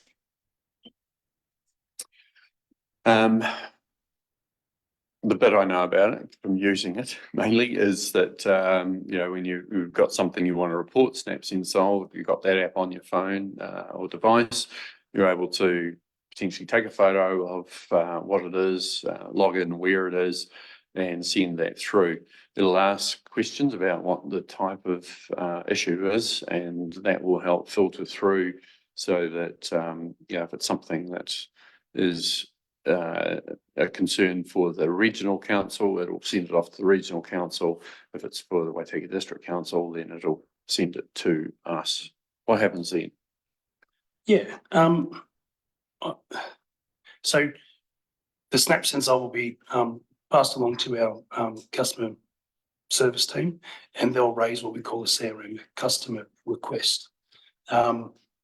The bit I know about it from using it mainly is that, when you've got something you want to report, SNAP% solve, you've got that app on your phone or device, you're able to potentially take a photo of what it is, log in where it is, and send that through. It'll ask questions about what the type of issue is, and that will help filter through so that, if it's something that is a concern for the regional council, it'll send it off to the regional council. If it's for the Waitaki District Council, then it'll send it to us. What happens then? Yeah. So the SNAP% solve will be passed along to our customer service team, and they'll raise what we call a CRM, customer request.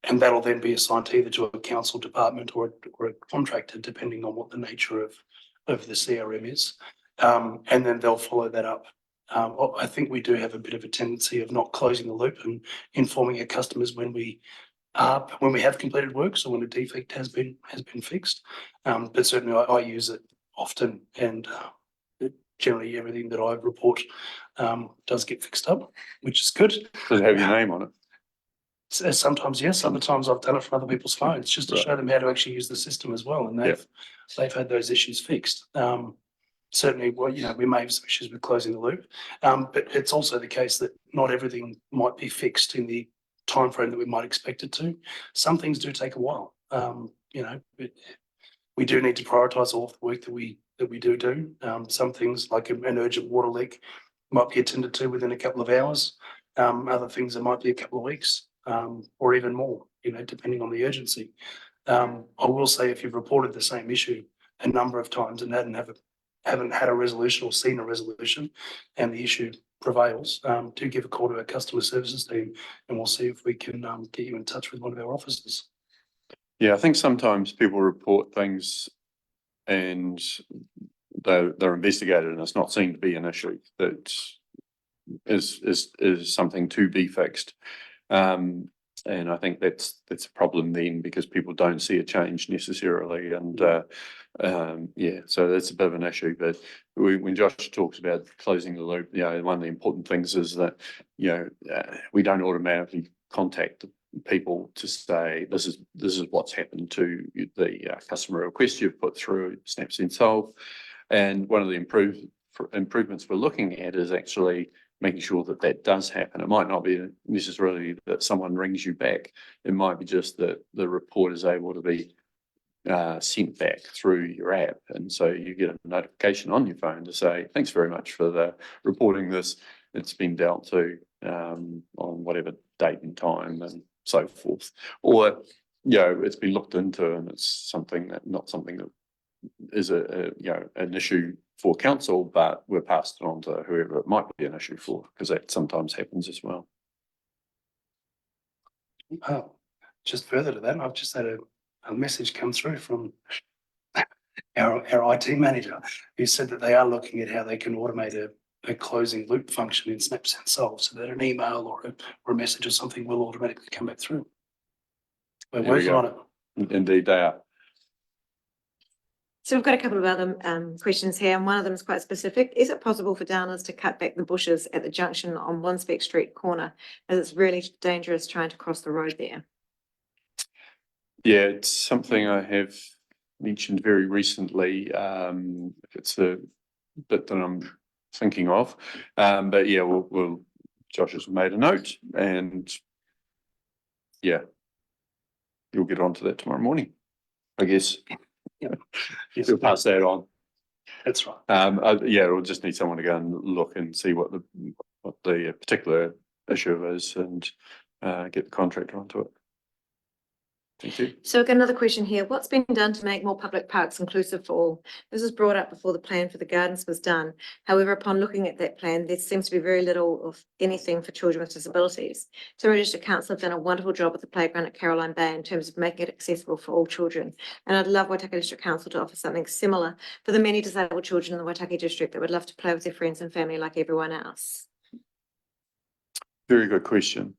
And that'll then be assigned either to a council department or a contractor, depending on what the nature of the CRM is. And then they'll follow that up. I think we do have a bit of a tendency of not closing the loop and informing our customers when we have completed work, so when a defect has been fixed. But certainly I use it often, and generally everything that I report does get fixed up, which is good. Does it have your name on it? Sometimes yes, other times I've done it from other people's phones just to show them how to actually use the system as well, and they've had those issues fixed. Certainly, we may have some issues with closing the loop, but it's also the case that not everything might be fixed in the time frame that we might expect it to. Some things do take a while. We do need to prioritise all of the work that we do. Some things like an urgent water leak might be attended to within a couple of hours. Other things, it might be a couple of weeks. Or even more, depending on the urgency. I will say, if you've reported the same issue a number of times and haven't had a resolution or seen a resolution, and the issue prevails, do give a call to our customer services team, and we'll see if we can get you in touch with one of our officers. Yeah, I think sometimes people report things and they're investigated, and it's not seen to be an issue that is something to be fixed. And I think that's a problem then, because people don't see a change necessarily, and Yeah, so that's a bit of an issue, but when Josh talks about closing the loop, one of the important things is that, we don't automatically contact people to say, this is what's happened to the customer request you've put through Snaps and Solve. And one of the improvements we're looking at is actually making sure that that does happen. It might not be necessarily that someone rings you back. It might be just that the report is able to be sent back through your app, and so you get a notification on your phone to say thanks very much for the reporting this. It's been dealt to on whatever date and time and so forth, or it's been looked into and it's not something that is an issue for council, but we're passed it on to whoever it might be an issue for, because that sometimes happens as well. Oh, just further to that, I've just had a message come through from our IT manager, who said that they are looking at how they can automate a closing loop function in Snaps and Solve, so that an email or a message or something will automatically come back through. We're working on it. Indeed, they are. So we've got a couple of other questions here, and one of them is quite specific. Is it possible for downers to cut back the bushes at the junction on Wanspec Street corner, as it's really dangerous trying to cross the road there? Yeah, it's something I have mentioned very recently. It's a bit that I'm thinking of, but yeah, Josh has made a note, and yeah, you'll get onto that tomorrow morning, I guess. Yeah, yes, you'll pass that on. That's right. We'll just need someone to go and look and see what the particular issue is, and get the contractor onto it. Thank you. So again, another question here. What's been done to make more public parks inclusive for all? This was brought up before the plan for the gardens was done. However, upon looking at that plan, there seems to be very little of anything for children with disabilities. So District Council have done a wonderful job with the playground at Caroline Bay in terms of making it accessible for all children. And I'd love Waitaki District Council to offer something similar for the many disabled children in the Waitaki District that would love to play with their friends and family like everyone else. Very good question.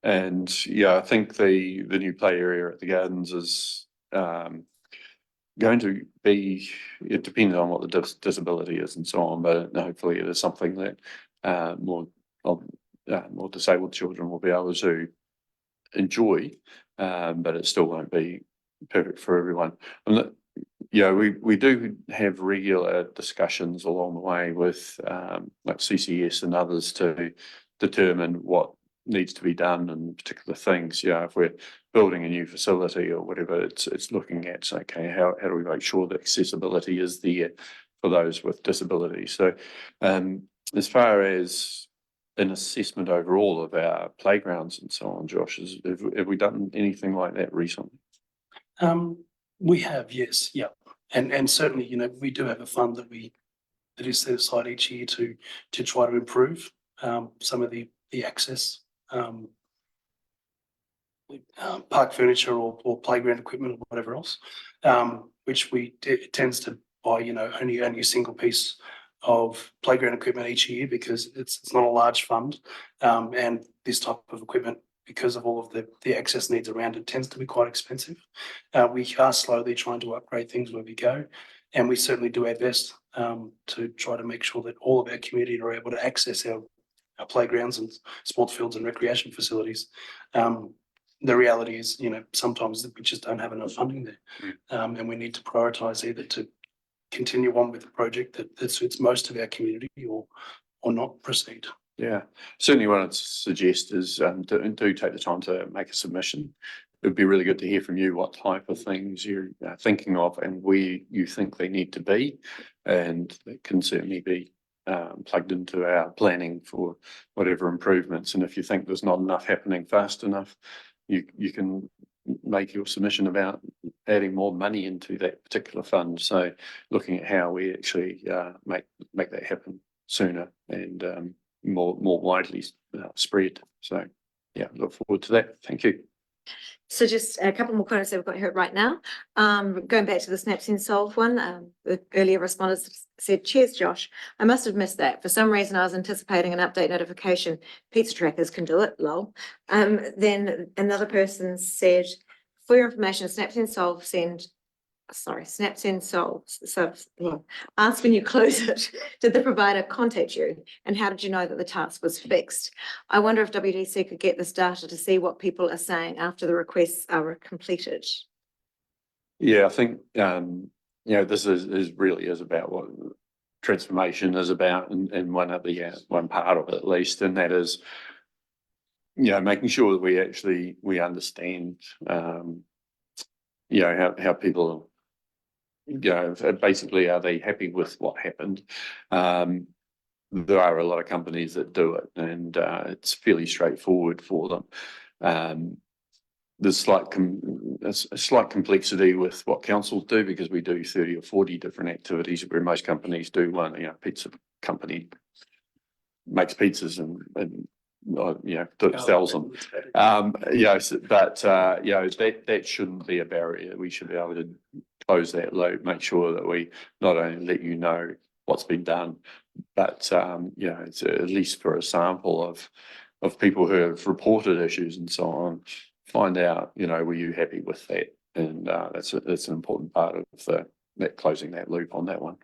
And yeah, I think the new play area at the gardens is going to be, it depends on what the disability is and so on, but hopefully it is something that more disabled children will be able to enjoy, but it still won't be perfect for everyone. And we do have regular discussions along the way with like CCS and others to determine what needs to be done and particular things. If we're building a new facility or whatever, it's looking at, okay, how do we make sure that accessibility is there for those with disabilities? So as far as an assessment overall of our playgrounds and so on, Josh, have we done anything like that recently? We have, yes, yeah, and certainly, we do have a fund that is set aside each year to try to improve some of the access, park furniture or playground equipment or whatever else, which it tends to buy, only a single piece of playground equipment each year, because it's not a large fund, and this type of equipment, because of all of the access needs around it, tends to be quite expensive. We are slowly trying to upgrade things where we go, and we certainly do our best to try to make sure that all of our community are able to access our playgrounds and sports fields and recreation facilities. The reality is, sometimes we just don't have enough funding there, and we need to prioritise either to continue on with the project that suits most of our community, or not proceed. Yeah, certainly what I'd suggest is do take the time to make a submission. It would be really good to hear from you what type of things you're thinking of and where you think they need to be, and it can certainly be plugged into our planning for whatever improvements. And if you think there's not enough happening fast enough, you can make your submission about adding more money into that particular fund. So looking at how we actually make that happen sooner and more widely spread. So yeah, look forward to that. Thank you. So just a couple more comments that we've got here right now. Going back to the Snaps and Solve one, the earlier respondents said, "Cheers, Josh. I must have missed that. For some reason, I was anticipating an update notification. Pizza trackers can do it, lol." Then another person said, "For your information, Snaps and Solve send snaps and solves. So ask when you close it. Did the provider contact you? And how did you know that the task was fixed? I wonder if WDC could get this data to see what people are saying after the requests are completed. Yeah, I think, this is really is about what transformation is about, and one of the, one part of it at least, and that is, making sure that we understand, how people, basically, are they happy with what happened? There are a lot of companies that do it, and it's fairly straightforward for them. There's a slight complexity with what councils do, because we do 30 or 40 different activities, where most companies do one. Pizza company makes pizzas and sells them. That shouldn't be a barrier. We should be able to close that loop, make sure that we not only let you know what's been done, but it's at least for a sample of people who have reported issues and so on. Find out, were you happy with that? And that's an important part of that closing that loop on that one.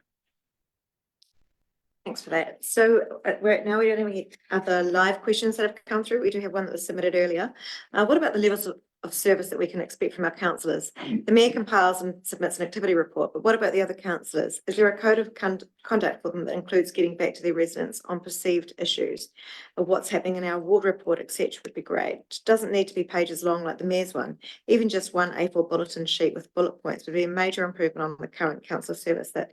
Thanks for that. So we don't have any other live questions that have come through. We do have one that was submitted earlier. What about the levels of service that we can expect from our councillors? The mayor compiles and submits an activity report, but what about the other councillors? Is there a code of conduct for them that includes getting back to their residents on perceived issues of what's happening in our ward report, etc. would be great. It doesn't need to be pages long like the mayor's one. Even just one A4 bulletin sheet with bullet points would be a major improvement on the current council service that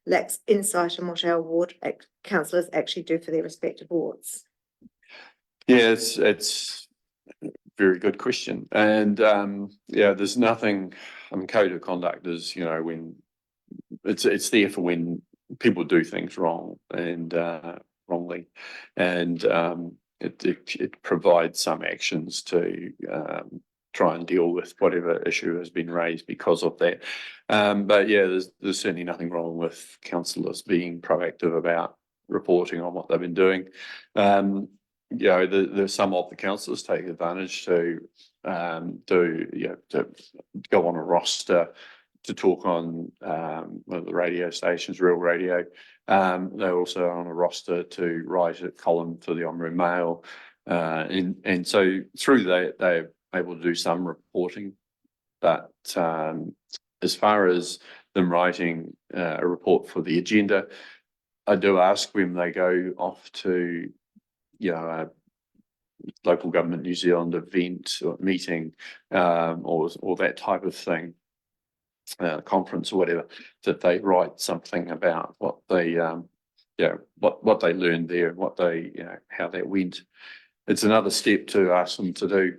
lacks insight on what our ward councillors actually do for their respective wards. Yeah, it's a very good question. And there's nothing, code of conduct is, when it's there for when people do things wrong and wrongly. And it provides some actions to try and deal with whatever issue has been raised because of that. But yeah, there's certainly nothing wrong with councillors being proactive about reporting on what they've been doing. There's some of the councillors take advantage to go on a roster to talk on one of the radio stations, Real Radio. They're also on a roster to write a column for the Omru Mail. And so through that, they're able to do some reporting. But as far as them writing a report for the agenda, I do ask when they go off to, a local government New Zealand event or meeting, or that type of thing, conference or whatever, that they write something about what they, what they learned there, what they, how that went. It's another step to ask them to do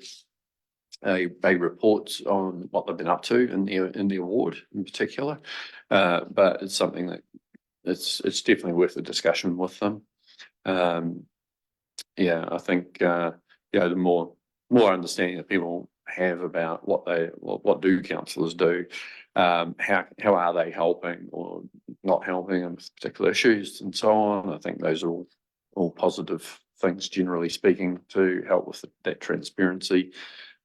a report on what they've been up to in the award in particular, but it's something that it's definitely worth a discussion with them. I think the more understanding that people have about what do councillors do, how are they helping or not helping in particular issues and so on. I think those are all positive things, generally speaking, to help with that transparency.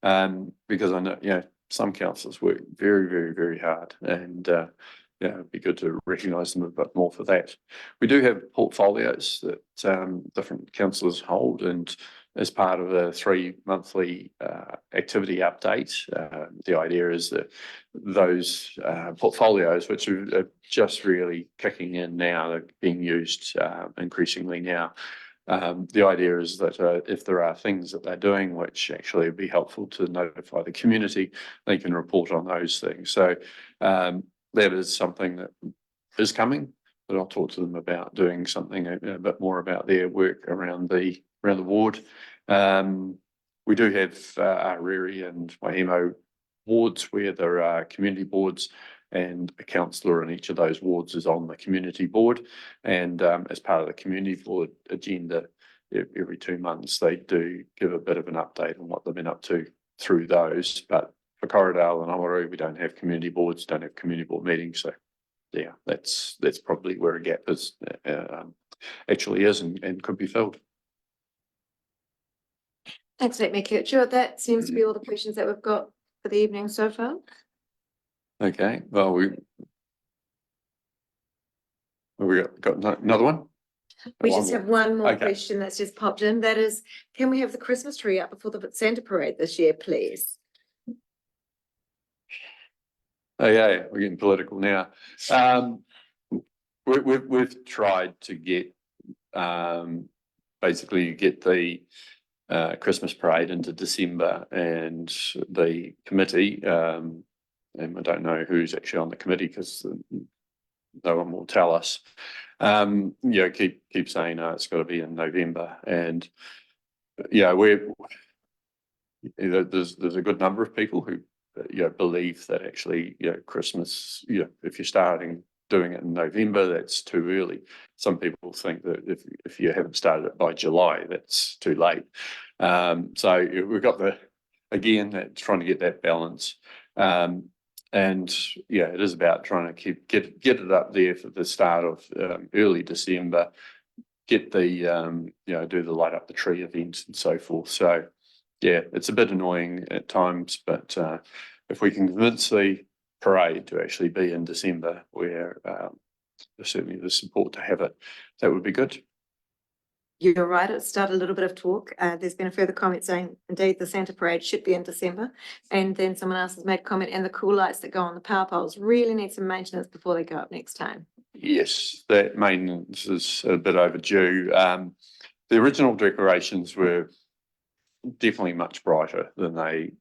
Because I know, some councillors work very, very, very hard, and it'd be good to recognise them a bit more for that. We do have portfolios that different councillors hold, and as part of a 3-monthly activity update, the idea is that those portfolios, which are just really kicking in now, they're being used increasingly now. The idea is that if there are things that they're doing which actually would be helpful to notify the community, they can report on those things. So that is something that is coming, but I'll talk to them about doing something a bit more about their work around the ward. We do have Ariri and Waihemo wards where there are community boards, and a councillor in each of those wards is on the community board. And as part of the community board agenda, every 2 months they do give a bit of an update on what they've been up to through those. But for Corriedale and Oamaru, we don't have community boards, don't have community board meetings. So yeah, that's probably where a gap is actually is and could be filled. Thanks, Mick. That seems to be all the questions that we've got for the evening so far. Okay, well, we got another one? We One just more. have one more Okay. question that's just popped in. That is, can we have the Christmas tree up before the Santa parade this year, please? Oh, yeah, we're getting political now. We've tried to get, basically get the Christmas parade into December, and the committee, and I don't know who's actually on the committee because no one will tell us. You know, keep saying, it's got to be in November, and yeah, there's a good number of people who believe that actually Christmas, if you're starting doing it in November, that's too early. Some people think that if you haven't started it by July, that's too late. So we've got again trying to get that balance. And yeah, it is about trying to get it up there for the start of early December, get the do the light up the tree events and so forth. So yeah, it's a bit annoying at times, but if we can convince the parade to actually be in December, where there's certainly the support to have it, that would be good. You're right, it started a little bit of talk. There's been a further comment saying, indeed, the Santa parade should be in December. And then someone else has made a comment, and the cool lights that go on the power poles really need some maintenance before they go up next time. Yes, that maintenance is a bit overdue. The original decorations were definitely much brighter than they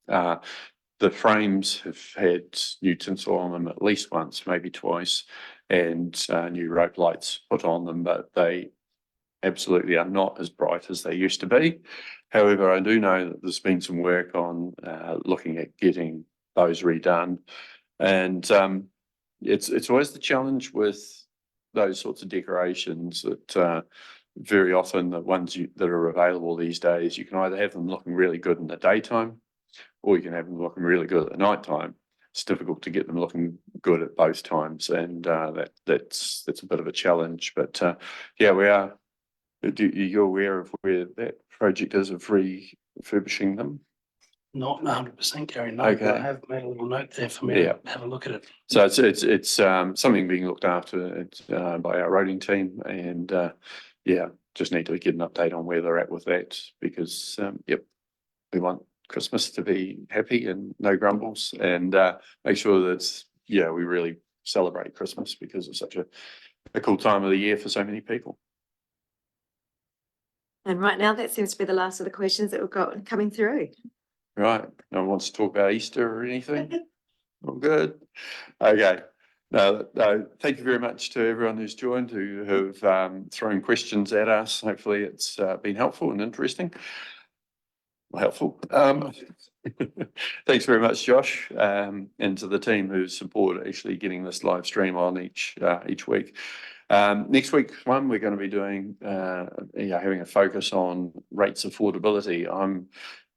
are. The frames have had new tinsel on them at least once, maybe twice, and new rope lights put on them, but they absolutely are not as bright as they used to be. However, I do know that there's been some work on looking at getting those redone, and it's always the challenge with those sorts of decorations that very often the ones that are available these days, you can either have them looking really good in the daytime, or you can have them looking really good at the night time. It's difficult to get them looking good at both times, and that's a bit of a challenge. But yeah, we are. You're aware of where that project is of refurbishing them? Not 100%, Gary. No, Okay. but I have made a little note there for me to have a look at it. So it's something being looked after by our roading team, and yeah, just need to get an update on where they're at with that, because yep, we want Christmas to be happy and no grumbles, and make sure that we really celebrate Christmas, because it's such a cool time of the year for so many people. And right now, that seems to be the last of the questions that we've got coming through. Right. No one wants to talk about Easter or anything? All good. Okay. No, thank you very much to everyone who's joined, who have thrown questions at us. Hopefully it's been helpful and interesting. Well, helpful. Thanks very much, Josh, and to the team who support actually getting this live stream on each week. Next week's one, we're going to be doing having a focus on rates affordability. I'm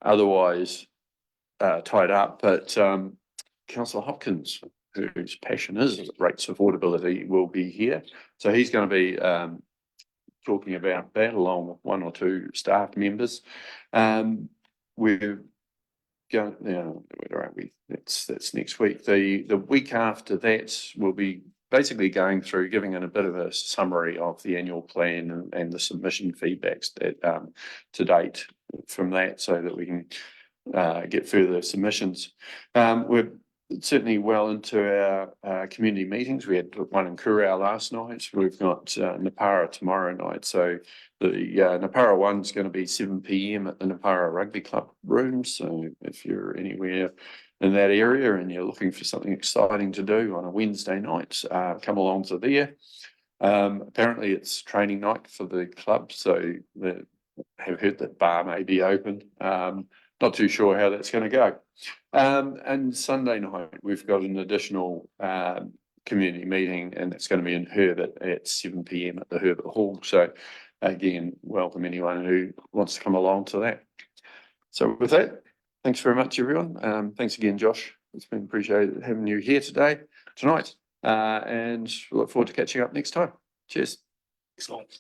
otherwise tied up, but Councillor Hopkins, whose passion is rates affordability, will be here. So he's going to be talking about that along with one or two staff members. We're going, where are we? That's next week. The week after that, we'll be basically going through, giving in a bit of a summary of the annual plan and the submission feedbacks that to date from that, so that we can get further submissions. We're certainly well into our community meetings. We had one in Kurau last night. We've got Napara tomorrow night. So the Napara one's going to be 7 p.m. at the Napara Rugby Club room. So if you're anywhere in that area and you're looking for something exciting to do on a Wednesday night, come along to there. Apparently it's training night for the club, so have heard that bar may be open. Not too sure how that's going to go. And Sunday night, we've got an additional community meeting, and it's going to be in Herbert at 7 p.m. at the Herbert Hall. So again, welcome anyone who wants to come along to that. So with that, thanks very much, everyone. Thanks again, Josh. It's been appreciated having you here tonight, and we look forward to catching up next time. Cheers. Excellent.